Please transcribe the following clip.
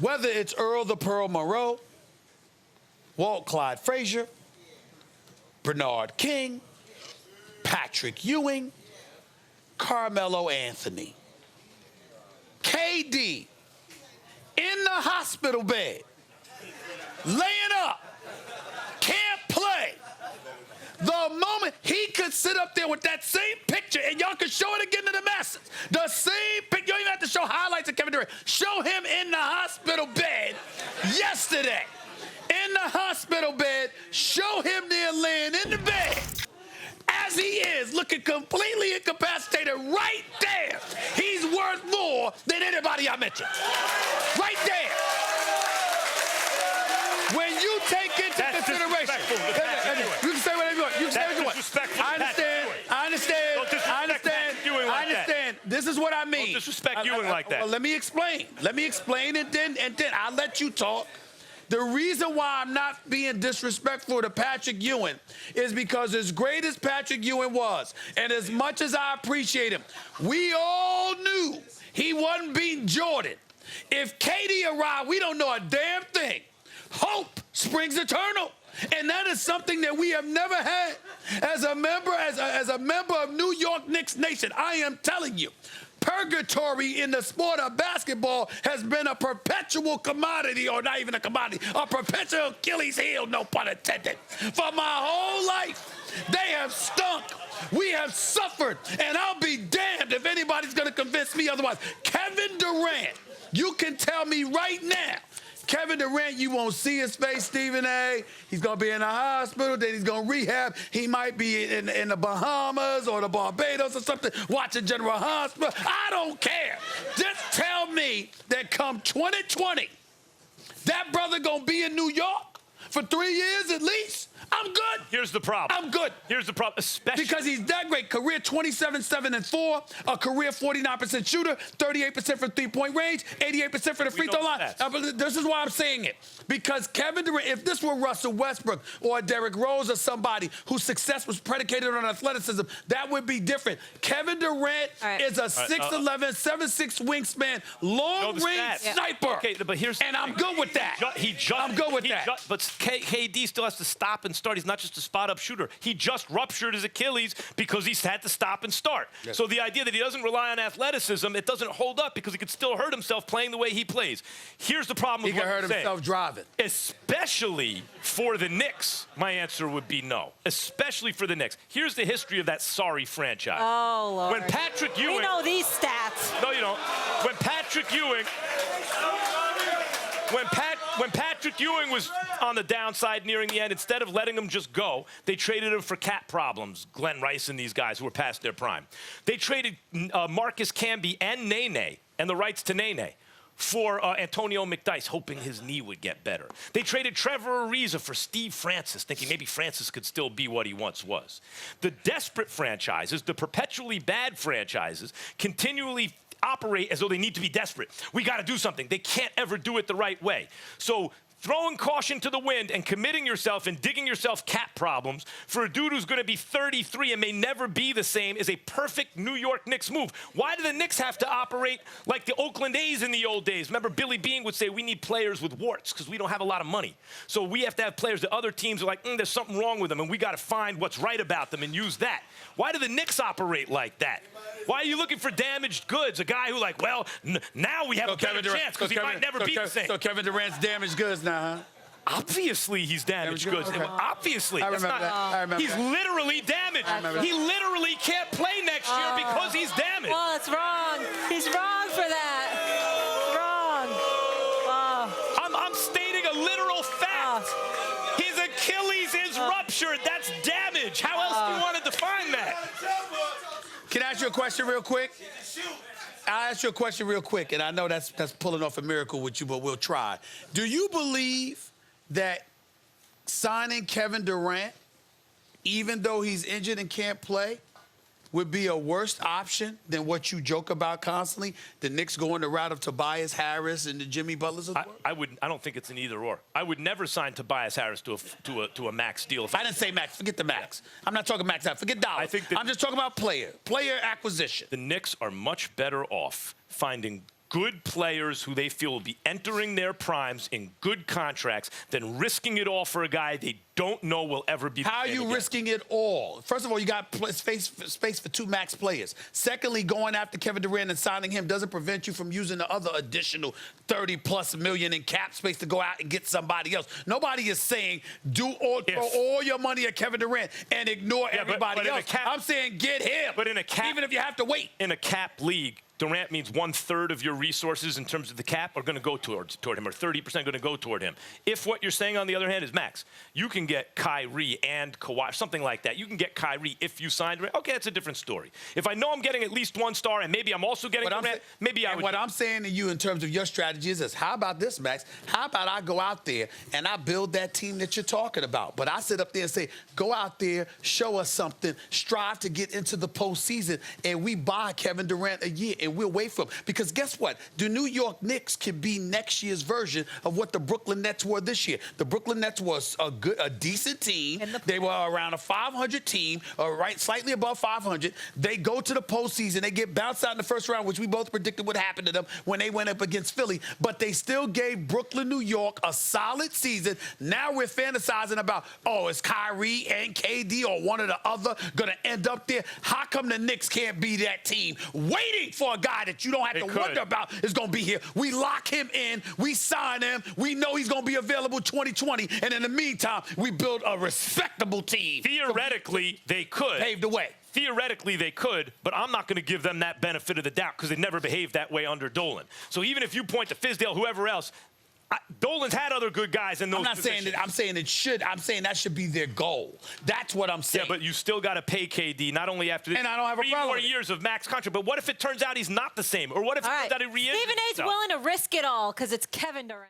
Whether it's Earl the Pearl Monroe, Walt Clyde Frazier, Bernard King, Patrick Ewing, Carmelo Anthony, KD in the hospital bed, laying up, can't play. The moment he could sit up there with that same picture, and y'all could show it again to the masses. The same picture. You don't even have to show highlights of Kevin Durant. Show him in the hospital bed yesterday. In the hospital bed. Show him there laying in the bed. As he is, looking completely incapacitated right there. He's worth more than anybody I mentioned. Right there. When you take into consideration, you can say whatever you want. You can say whatever you want. I understand. This is what I mean. Don't disrespect Ewing like that. Well, let me explain. And then I'll let you talk. The reason why I'm not being disrespectful to Patrick Ewing is because as great as Patrick Ewing was, and as much as I appreciate him, we all knew he wasn't beating Jordan. If KD arrived, we don't know a damn thing. Hope springs eternal. And that is something that we have never had as a member of New York Knicks Nation. I am telling you, purgatory in the sport of basketball has been a perpetual commodity, or not even a commodity, a perpetual Achilles heel, no pun intended. For my whole life, they have stunk. We have suffered, and I'll be damned if anybody's going to convince me otherwise. Kevin Durant, you can tell me right now, Kevin Durant, you won't see his face, Stephen A. He's going to be in the hospital, then he's going to rehab. He might be in the Bahamas or the Barbados or something, watching General Hospital. I don't care. Just tell me that come 2020, that brother going to be in New York for 3 years at least. I'm good. Here's the problem. I'm good. Here's the problem, especially because he's that great. Career 27-7-4, a career 49% shooter, 38% from three-point range, 88% for the free throw line. This is why I'm saying it. Because Kevin Durant, if this were Russell Westbrook or Derrick Rose or somebody whose success was predicated on athleticism, that would be different. Kevin Durant is a 6'11", 7'6" wingspan, long-range sniper. Okay, but here's and I'm good with that. I'm good with that. But KD still has to stop and start. He's not just a spot-up shooter. He just ruptured his Achilles because he's had to stop and start. Yes. So the idea that he doesn't rely on athleticism, it doesn't hold up because he could still hurt himself playing the way he plays. Here's the problem with what I'm saying. He can hurt himself driving. Especially for the Knicks, my answer would be no. Especially for the Knicks. Here's the history of that sorry franchise. Oh, Lord. When Patrick Ewing... We know these stats. No, you don't. When Patrick Ewing... When Patrick Ewing was on the downside nearing the end, instead of letting him just go, they traded him for cap problems, Glenn Rice and these guys who were past their prime. They traded Marcus Camby and Nene, and the rights to Nene, for Antonio McDyess, hoping his knee would get better. They traded Trevor Ariza for Steve Francis, thinking maybe Francis could still be what he once was. The desperate franchises, the perpetually bad franchises, continually operate as though they need to be desperate. We got to do something. They can't ever do it the right way. So throwing caution to the wind and committing yourself and digging yourself cap problems for a dude who's going to be 33 and may never be the same is a perfect New York Knicks move. Why do the Knicks have to operate like the Oakland A's in the old days? Remember, Billy Beane would say, we need players with warts because we don't have a lot of money. So we have to have players that other teams are like, there's something wrong with them, and we got to find what's right about them and use that. Why do the Knicks operate like that? Why are you looking for damaged goods? A guy who like, well, now we have a better chance because he might never be the same. So Kevin Durant's damaged goods now, huh? Obviously, he's damaged goods. Okay. Obviously. I remember that. I remember he's literally damaged. He literally can't play next year because he's damaged. Well, it's wrong. He's wrong for that. Wrong. I'm stating a literal fact. His Achilles is ruptured. That's damage. How else do you want to define that? Can I ask you a question real quick? I'll ask you a question real quick, and I know that's pulling off a miracle with you, but we'll try. Do you believe that signing Kevin Durant, even though he's injured and can't play, would be a worse option than what you joke about constantly? The Knicks going the route of Tobias Harris and the Jimmy Butlers of the world? I don't think it's an either or. I would never sign Tobias Harris to a max deal. I didn't say max. Forget the max. I'm not talking max out. Forget dollars. I'm just talking about player acquisition. The Knicks are much better off finding good players who they feel will be entering their primes in good contracts than risking it all for a guy they don't know will ever be. How are you risking it all? First of all, you got space for 2 max players. Secondly, going after Kevin Durant and signing him doesn't prevent you from using the other additional $30+ million in cap space to go out and get somebody else. Nobody is saying throw all your money at Kevin Durant and ignore everybody else. I'm saying get him. But in a cap, even if you have to wait. In a cap league, Durant means 1/3 of your resources in terms of the cap are going to go toward him, or 30% going to go toward him. If what you're saying, on the other hand, is, Max, you can get Kyrie and Kawhi, something like that. You can get Kyrie if you signed Durant. Okay, that's a different story. If I know I'm getting at least 1 star and maybe I'm also getting Durant, maybe I would. What I'm saying to you in terms of your strategy is this. How about this, Max? How about I go out there and I build that team that you're talking about? But I sit up there and say, go out there, show us something, strive to get into the postseason, and we buy Kevin Durant a year, and we'll wait for him. Because guess what? The New York Knicks can be next year's version of what the Brooklyn Nets were this year. The Brooklyn Nets was a decent team. They were around a 500 team, slightly above 500. They go to the postseason. They get bounced out in the first round, which we both predicted would happen to them when they went up against Philly. But they still gave Brooklyn, New York a solid season. Now we're fantasizing about, is Kyrie and KD or one or the other going to end up there? How come the Knicks can't be that team waiting for a guy that you don't have to wonder about is going to be here? We lock him in. We sign him. We know he's going to be available 2020. And in the meantime, we build a respectable team. Theoretically, they could. Pave the way. Theoretically, they could, but I'm not going to give them that benefit of the doubt because they never behaved that way under Dolan. So even if you point to Fizdale, whoever else, Dolan's had other good guys in those positions. I'm saying it should. I'm saying that should be their goal. That's what I'm saying. Yeah, but you still got to pay KD, not only after this. And I don't have a problem. 3 more years of max contract. But what if it turns out he's not the same? Or what if it turns out he Stephen A's willing to risk it all because it's Kevin Durant.